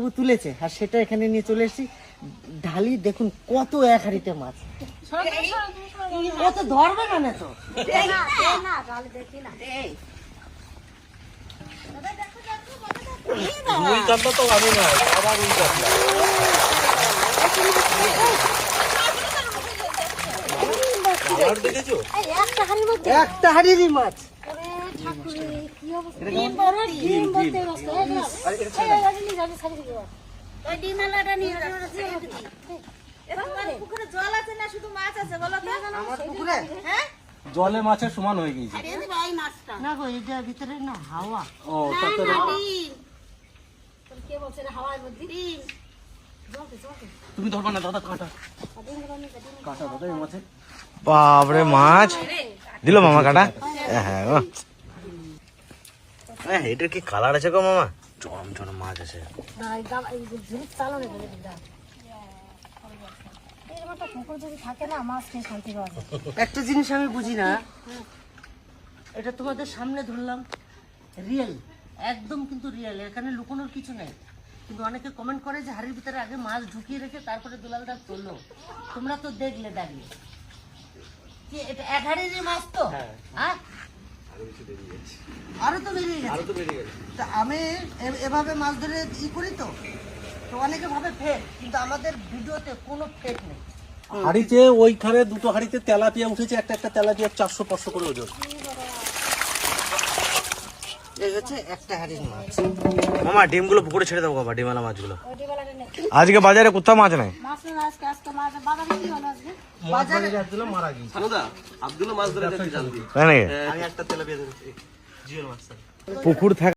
বাবু তুলেছে আর সেটা এখানে নিয়ে চলে এসেছি। ঢালি দেখুন কত এক হাড়িতে মাছ, কত ধরবে মানে তো একটা হাড়িরই মাছ। জলে মাছের সমান হয়ে গেছে না গো এটা ভিতরে না হাওয়া। ও তাতে তুমি ধরবা না দাদা, কাঁটা কাঁটা দাদা এই মাছে। বাপরে মাছ দিল মামা কাটা। হ্যাঁ গো এটার কি কালার আছে গো মামা? চরম চরম মাছ আছে। একটা জিনিস আমি বুঝি না, এটা তোমাদের সামনে ধরলাম রিয়েল, একদম কিন্তু রিয়েল, এখানে লুকোনোর কিছু নেই। কিন্তু অনেকে কমেন্ট করে যে হাড়ির ভিতরে আগে মাছ ঢুকিয়ে রেখে তারপরে দুলালদা চললো। তোমরা তো দেখলে দাঁড়িয়ে কি এটা এক হাড়িরই মাছ তো? হ্যাঁ আরো তো বেরিয়ে গেছে। তা আমি এভাবে মাছ ধরে ই করি তো অনেকে ভাবে ফেক, কিন্তু আমাদের ভিডিওতে কোনো ফেক নেই। হাড়িতে ওইখানে দুটো হাড়িতে তেলাপিয়া উঠেছে, একটা একটা তেলাপিয়া 400-500 করে ওজন। এই হচ্ছে একটা হাড়ির মাছ। মামা ডিমগুলো পুকুরে ছেড়ে দাও বাবা, ডিমালা মাছগুলো। আজকে বাজারে কোথাও মাছ নাই। পুকুর থাকে